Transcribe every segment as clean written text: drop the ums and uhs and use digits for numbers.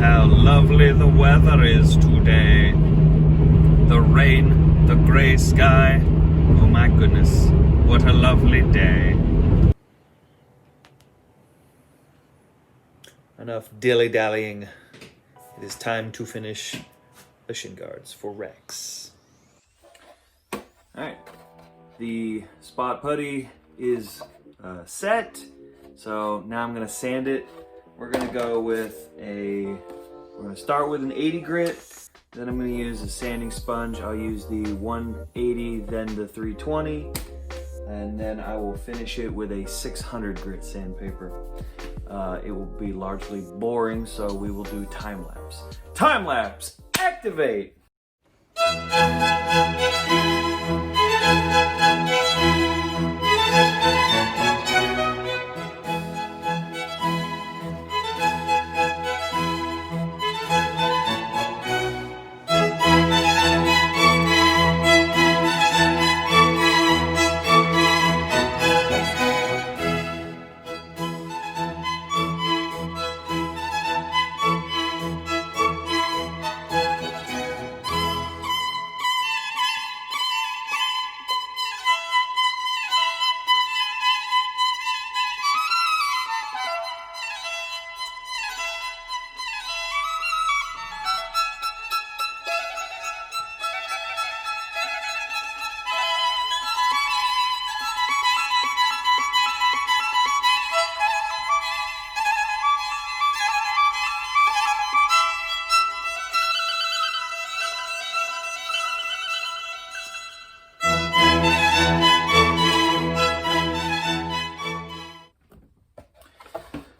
how lovely the weather is today. The rain, the gray sky. Oh my goodness, what a lovely day. Enough dilly-dallying. It is time to finish the shinguards for Rex. Alright, the spot putty is set, so now I'm going to sand it. We're going to start with an 80 grit, then I'm going to use a sanding sponge. I'll use the 180, then the 320, and then I will finish it with a 600 grit sandpaper. It will be largely boring, so we will do time lapse. Time lapse, activate!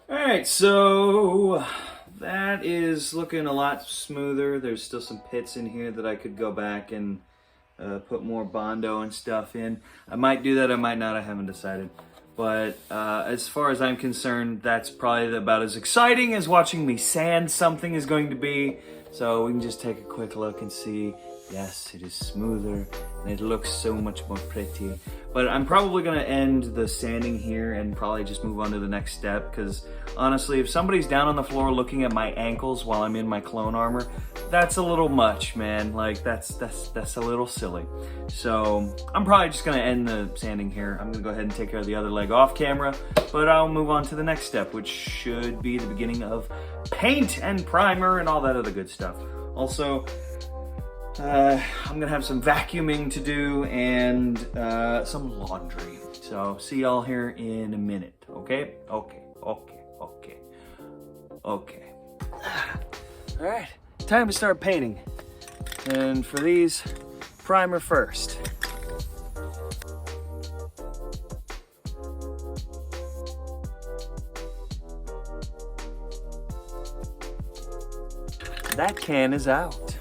Alright, so that is looking a lot smoother. There's still some pits in here that I could go back and put more Bondo and stuff in. I might do that, I might not, I haven't decided. But as far as I'm concerned, that's probably about as exciting as watching me sand something is going to be. So we can just take a quick look and see. Yes, it is smoother and it looks so much more pretty. But I'm probably gonna end the sanding here and probably just move on to the next step, because honestly, if somebody's down on the floor looking at my ankles while I'm in my clone armor, that's a little much, man. Like that's a little silly. So I'm probably just gonna end the sanding here. I'm gonna go ahead and take care of the other leg off camera, but I'll move on to the next step, which should be the beginning of paint and primer and all that other good stuff. Also, I'm gonna have some vacuuming to do and some laundry. So see y'all here in a minute, okay? Okay. All right, time to start painting. And for these, primer first. That can is out.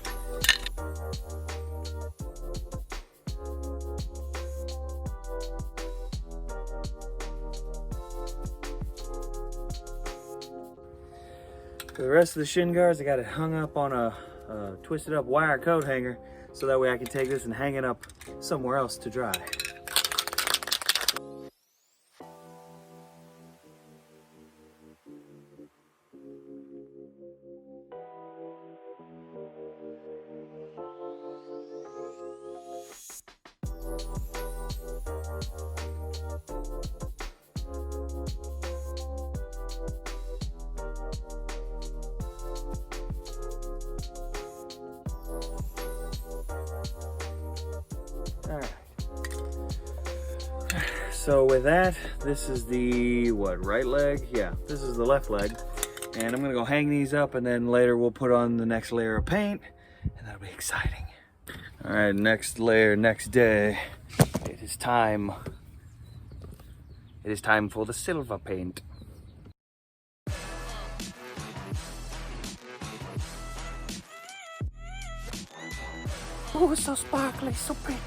For the rest of the shin guards, I got it hung up on a twisted up wire coat hanger, so that way I can take this and hang it up somewhere else to dry. Alright, so with that, this is the, right leg? Yeah, this is the left leg. And I'm gonna go hang these up, and then later we'll put on the next layer of paint, and that'll be exciting. Alright, next layer, next day. It is time. It is time for the silver paint. Oh, it's so sparkly, so pretty.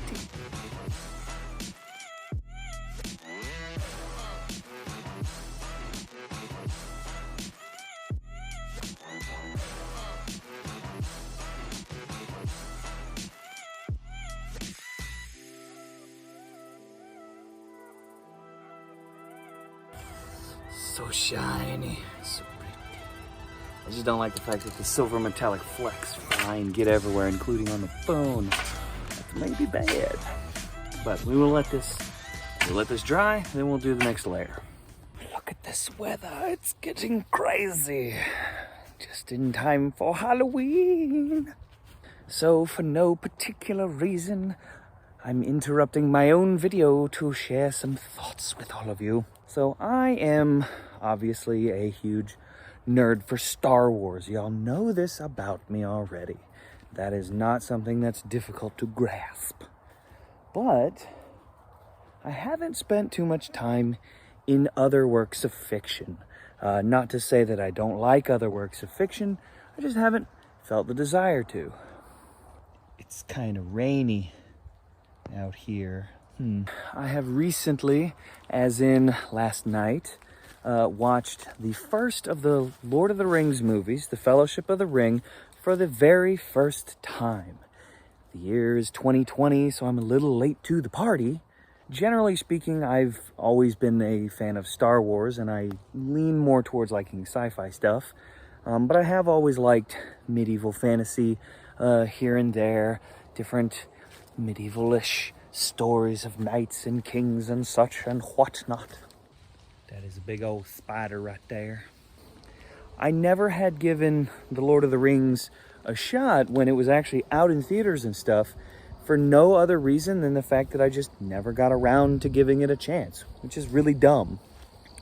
So shiny, so pretty. I just don't like the fact that the silver metallic flecks fly and get everywhere, including on the phone. That may be bad. But we will let this dry, then we'll do the next layer. Look at this weather, it's getting crazy. Just in time for Halloween. So for no particular reason, I'm interrupting my own video to share some thoughts with all of you. So I am obviously a huge nerd for Star Wars. Y'all know this about me already. That is not something that's difficult to grasp. But I haven't spent too much time in other works of fiction. Not to say that I don't like other works of fiction, I just haven't felt the desire to. It's kind of rainy out here. I have recently, as in last night, watched the first of the Lord of the Rings movies, The Fellowship of the Ring, for the very first time. The year is 2020, so I'm a little late to the party. Generally speaking, I've always been a fan of Star Wars, and I lean more towards liking sci-fi stuff. But I have always liked medieval fantasy here and there, different medieval-ish stories of knights and kings and such and whatnot. That is a big old spider right there. I never had given The Lord of the Rings a shot when it was actually out in theaters and stuff, for no other reason than the fact that I just never got around to giving it a chance, which is really dumb.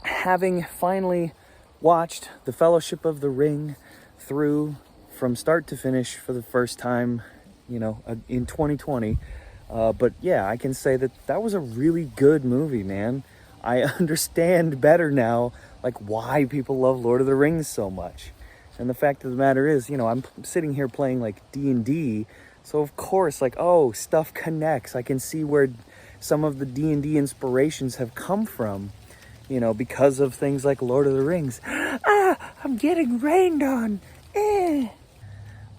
Having finally watched The Fellowship of the Ring through from start to finish for the first time, you know, in 2020, but yeah, I can say that was a really good movie, man. I understand better now, like, why people love Lord of the Rings so much. And the fact of the matter is, you know, I'm sitting here playing like D&D, so of course, like, oh, stuff connects. I can see where some of the D&D inspirations have come from, you know, because of things like Lord of the Rings. I'm getting rained on.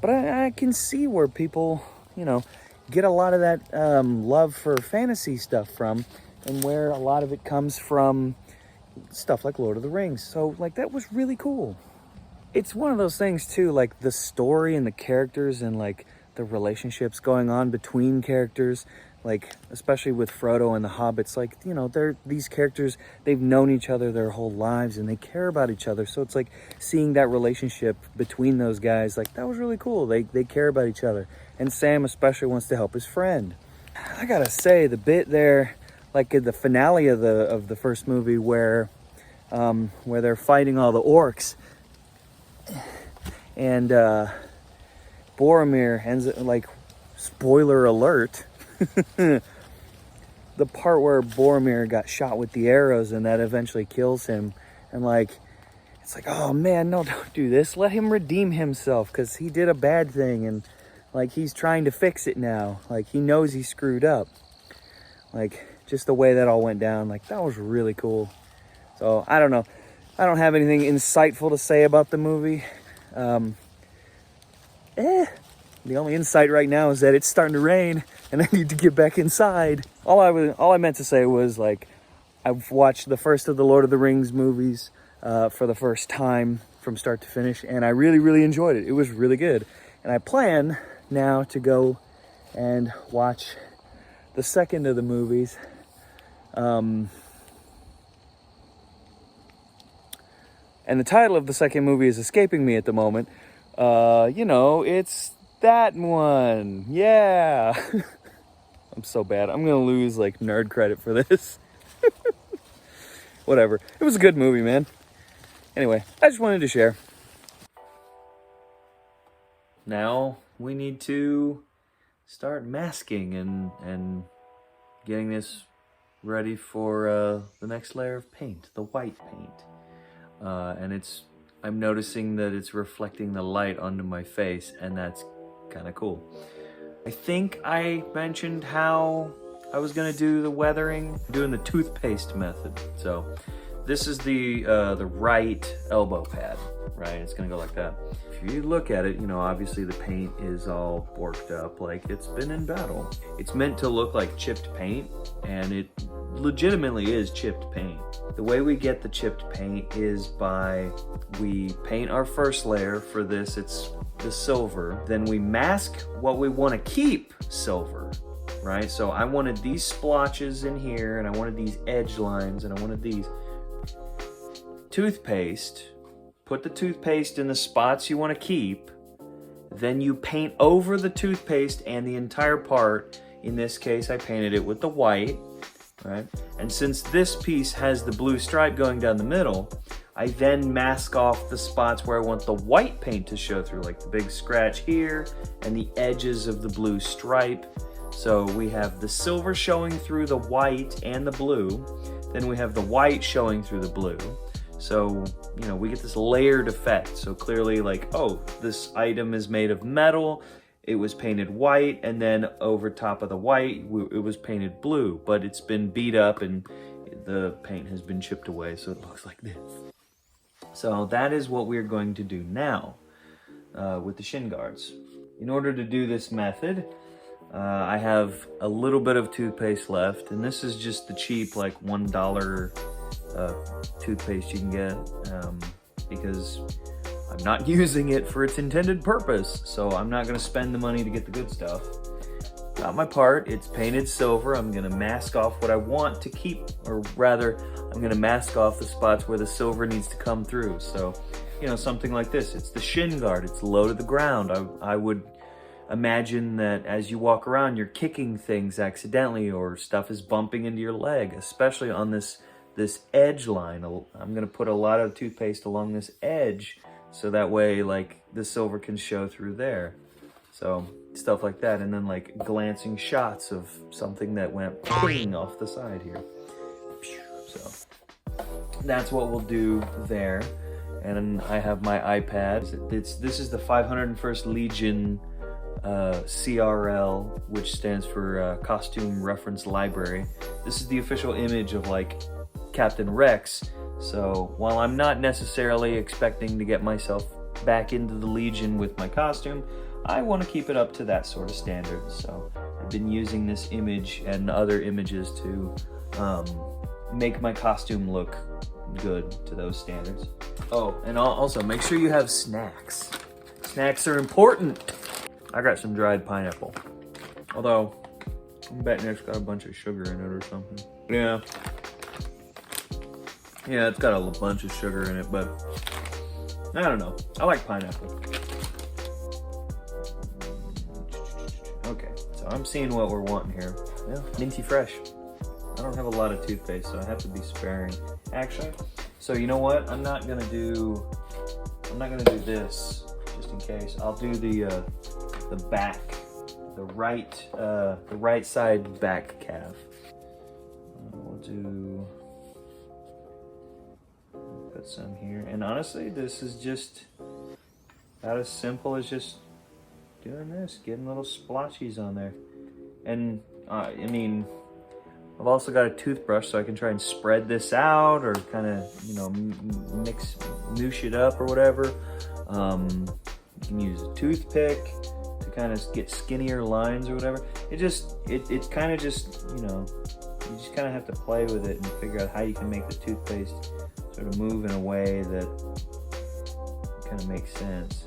But I can see where people, you know, get a lot of that love for fantasy stuff from, and where a lot of it comes from stuff like Lord of the Rings. So, like, that was really cool. It's one of those things, too, like, the story and the characters and, like, the relationships going on between characters, like, especially with Frodo and the Hobbits, like, you know, these characters, they've known each other their whole lives and they care about each other. So it's like seeing that relationship between those guys, like, that was really cool. They care about each other. And Sam especially wants to help his friend. I gotta say, the bit there, like in the finale of the first movie where they're fighting all the orcs, and Boromir ends up, like, spoiler alert, the part where Boromir got shot with the arrows and that eventually kills him, and like, it's like, oh man, no, don't do this. Let him redeem himself, because he did a bad thing, and like, he's trying to fix it now. Like, he knows he screwed up. Like, just the way that all went down, like, that was really cool. So I don't know, I don't have anything insightful to say about the movie. The only insight right now is that it's starting to rain and I need to get back inside. All I meant to say was, like, I've watched the first of the Lord of the Rings movies for the first time from start to finish, and I really, really enjoyed it. It was really good. And I plan now to go and watch the second of the movies. And the title of the second movie is escaping me at the moment. You know, it's that one. Yeah. I'm so bad. I'm gonna lose, like, nerd credit for this. Whatever. It was a good movie, man. Anyway, I just wanted to share. Now we need to start masking and getting this ready for the next layer of paint, the white paint. And I'm noticing that it's reflecting the light onto my face, and that's kind of cool. I think I mentioned how I was gonna do the weathering, doing the toothpaste method. So this is the right elbow pad, right? It's gonna go like that. If you look at it, you know, obviously the paint is all borked up like it's been in battle. It's meant to look like chipped paint, and it legitimately is chipped paint. The way we get the chipped paint is we paint our first layer. For this, it's the silver. Then we mask what we want to keep silver, right? So I wanted these splotches in here, and I wanted these edge lines, and I wanted these. Toothpaste, put the toothpaste in the spots you want to keep, then you paint over the toothpaste and the entire part. In this case, I painted it with the white, right? And since this piece has the blue stripe going down the middle, I then mask off the spots where I want the white paint to show through, like the big scratch here and the edges of the blue stripe. So we have the silver showing through the white and the blue, then we have the white showing through the blue. So, you know, we get this layered effect. So clearly, like, oh, this item is made of metal, it was painted white, and then over top of the white, it was painted blue, but it's been beat up and the paint has been chipped away, so it looks like this. So that is what we're going to do now with the shin guards. In order to do this method, I have a little bit of toothpaste left, and this is just the cheap, like $1 toothpaste you can get, because I'm not using it for its intended purpose, so I'm not going to spend the money to get the good stuff. Got my part, it's painted silver. I'm going to mask off what I want to keep, or rather, I'm going to mask off the spots where the silver needs to come through. So, you know, something like this, it's the shin guard, it's low to the ground. I would imagine that as you walk around, you're kicking things accidentally, or stuff is bumping into your leg, especially on this edge line. I'm gonna put a lot of toothpaste along this edge, so that way, like, the silver can show through there. So stuff like that, and then like glancing shots of something that went ping off the side here. So that's what we'll do there. And I have my iPad. This is the 501st Legion CRL, which stands for Costume Reference Library. This is the official image of, like, Captain Rex. So while I'm not necessarily expecting to get myself back into the Legion with my costume, I want to keep it up to that sort of standard. So I've been using this image and other images to make my costume look good to those standards. Oh, and also make sure you have snacks. Snacks are important. I got some dried pineapple, although I'm betting it's got a bunch of sugar in it or something. Yeah, it's got a bunch of sugar in it, but I don't know. I like pineapple. Okay, so I'm seeing what we're wanting here. Yeah, minty fresh. I don't have a lot of toothpaste, so I have to be sparing. Actually, so you know what? I'm not gonna do this just in case. I'll do the back, the right side back calf. We'll do. Put some here, and honestly, this is just about as simple as just doing this, getting little splotches on there. And I mean, I've also got a toothbrush, so I can try and spread this out, or kind of, you know, moosh it up or whatever. You can use a toothpick to kind of get skinnier lines or whatever. It kind of just, you know, you just kind of have to play with it and figure out how you can make the toothpaste sort of move in a way that kind of makes sense.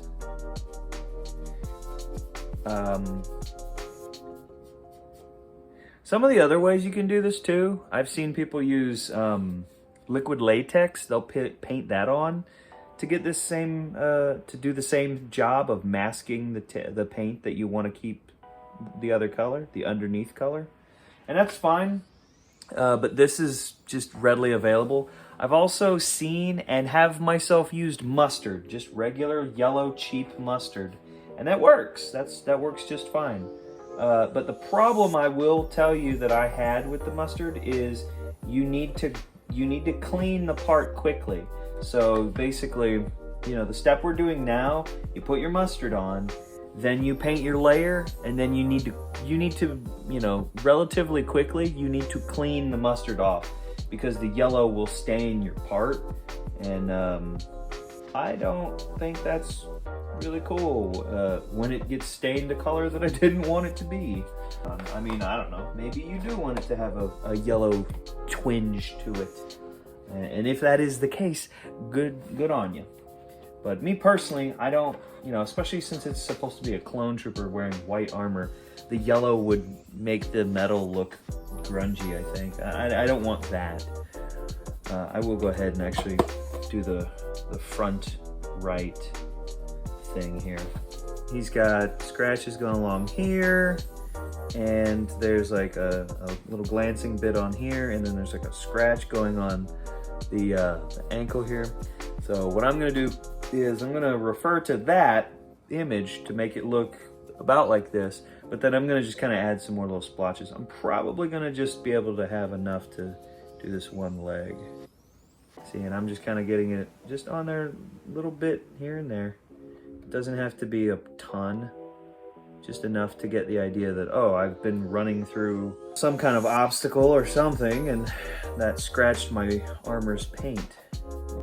Some of the other ways you can do this too, I've seen people use liquid latex. They'll paint that on to get this same, to do the same job of masking the paint that you want to keep the other color, the underneath color. And that's fine, but this is just readily available. I've also seen and have myself used mustard, just regular yellow cheap mustard, and that works. That works just fine. But the problem I will tell you that I had with the mustard is you need to clean the part quickly. So basically, you know, the step we're doing now, you put your mustard on, then you paint your layer, and then you need to, you know, relatively quickly, you need to clean the mustard off, because the yellow will stain your part, and I don't think that's really cool when it gets stained a color that I didn't want it to be. I mean, I don't know, maybe you do want it to have a yellow twinge to it. And if that is the case, good on you. But me personally, I don't, you know, especially since it's supposed to be a clone trooper wearing white armor, the yellow would make the metal look grungy, I think. I don't want that. I will go ahead and actually do the front right thing here. He's got scratches going along here, and there's like a little glancing bit on here, and then there's like a scratch going on the ankle here. So what I'm gonna do is I'm gonna refer to that image to make it look about like this, but then I'm gonna just kind of add some more little splotches. I'm probably gonna just be able to have enough to do this one leg. See, and I'm just kind of getting it just on there a little bit here and there. It doesn't have to be a ton, just enough to get the idea that, oh, I've been running through some kind of obstacle or something, and that scratched my armor's paint.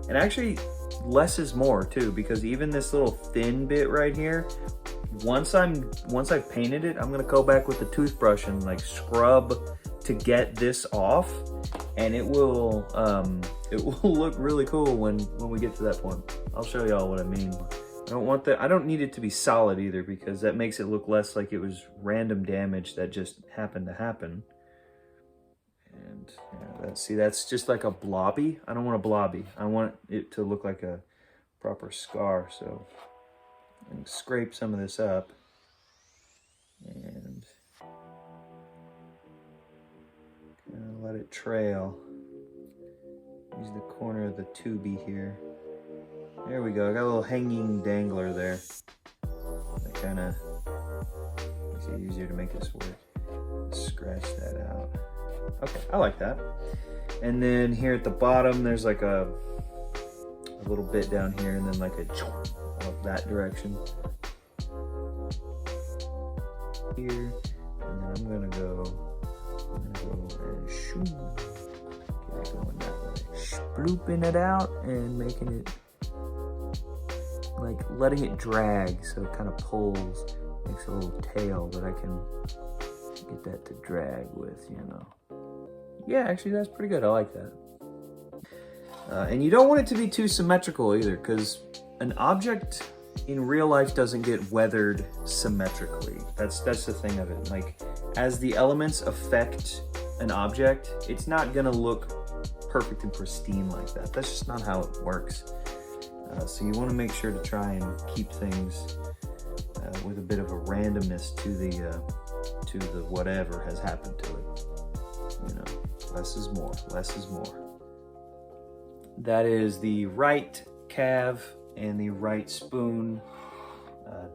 And actually, less is more too, because even this little thin bit right here, once I've painted it, I'm gonna go back with the toothbrush and like scrub to get this off, and it will look really cool when we get to that point. I'll show y'all what I mean. I don't need it to be solid either, because that makes it look less like it was random damage that just happened to happen. And yeah, that's just like a blobby. I don't want a blobby. I want it to look like a proper scar. So I'm gonna scrape some of this up and kind of let it trail. Use the corner of the tubey here. There we go. I got a little hanging dangler there. That kind of makes it easier to make this work. Scratch that out. Okay, I like that. And then here at the bottom, there's like a little bit down here, and then like a up that direction. Here, and then I'm gonna go and shoot. Get it going that way. Splooping it out and making it like letting it drag, so it kind of pulls, makes a little tail that I can get that to drag with, you know. Yeah, actually that's pretty good. I like that. And you don't want it to be too symmetrical either, because an object in real life doesn't get weathered symmetrically. That's the thing of it. Like, as the elements affect an object, it's not gonna look perfect and pristine like that. That's just not how it works. So you want to make sure to try and keep things with a bit of a randomness to the whatever has happened to it. You know, less is more, less is more. That is the right calf and the right spoon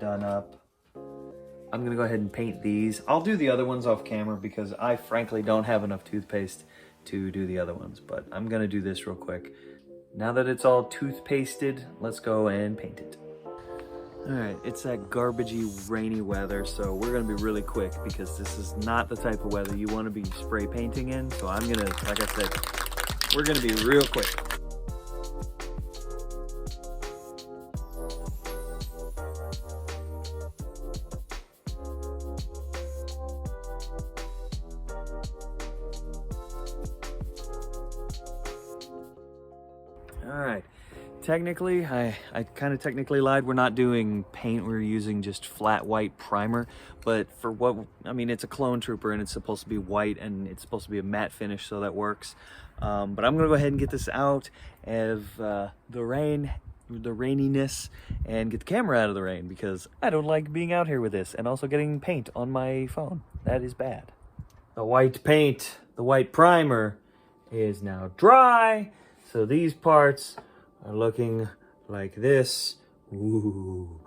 done up. I'm gonna go ahead and paint these. I'll do the other ones off camera because I frankly don't have enough toothpaste to do the other ones, but I'm gonna do this real quick. Now that it's all toothpasted, let's go and paint it. All right, it's that garbagey, rainy weather, so we're gonna be really quick because this is not the type of weather you wanna be spray painting in. So I'm gonna, like I said, we're gonna be real quick. All right, technically, I kind of technically lied. We're not doing paint, we're using just flat white primer. But for what, I mean, it's a clone trooper and it's supposed to be white and it's supposed to be a matte finish, so that works. But I'm gonna go ahead and get this out of the raininess, and get the camera out of the rain because I don't like being out here with this and also getting paint on my phone. That is bad. The white paint, the white primer is now dry. So these parts are looking like this. Ooh.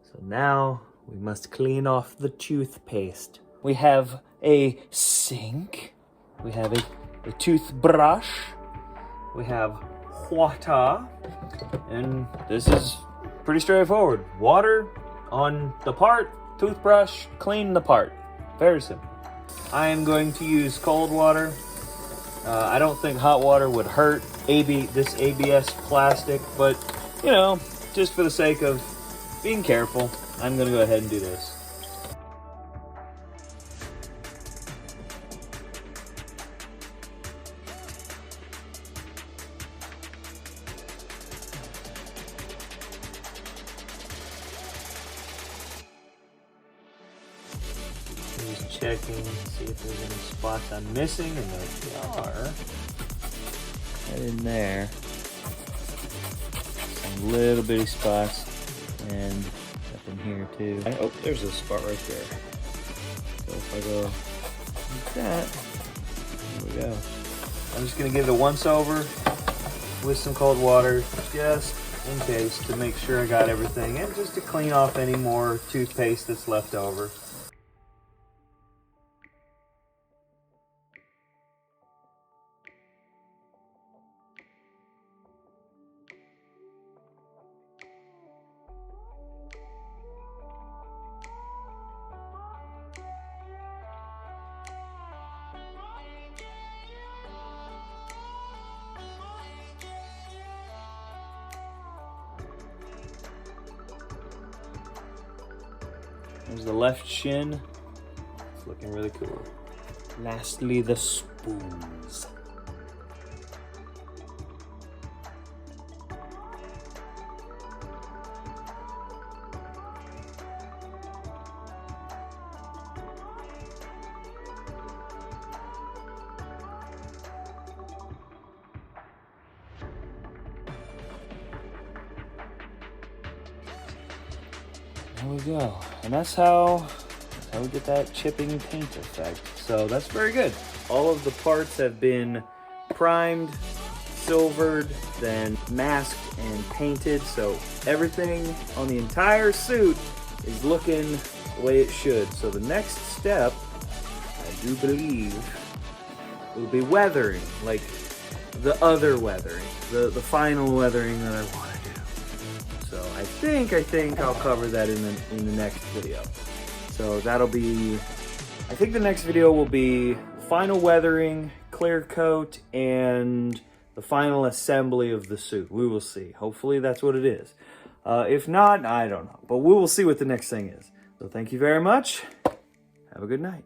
So now we must clean off the toothpaste. We have a sink. We have a toothbrush. We have water. And this is pretty straightforward. Water on the part, toothbrush, clean the part. Very simple. I am going to use cold water. I don't think hot water would hurt this ABS plastic, but you know, just for the sake of being careful. I'm gonna go ahead and do this. Just checking, see if there's any spots I'm missing, and there are. Right in there. Some little bitty spots, and up in here too. Oh, there's a spot right there. So if I go like that, there we go. I'm just gonna give it a once over with some cold water, just in case, to make sure I got everything, and just to clean off any more toothpaste that's left over. There's the left shin. It's looking really cool. Lastly, the spoons. There we go. And that's how we get that chipping paint effect. So that's very good. All of the parts have been primed, silvered, then masked and painted. So everything on the entire suit is looking the way it should. So the next step, I do believe, will be weathering, like the other weathering, the final weathering that I want to do. So I think I'll cover that in the next video. So that'll be, I think the next video will be final weathering, clear coat, and the final assembly of the suit. We will see. Hopefully that's what it is. If not, I don't know. But we will see what the next thing is. So thank you very much. Have a good night.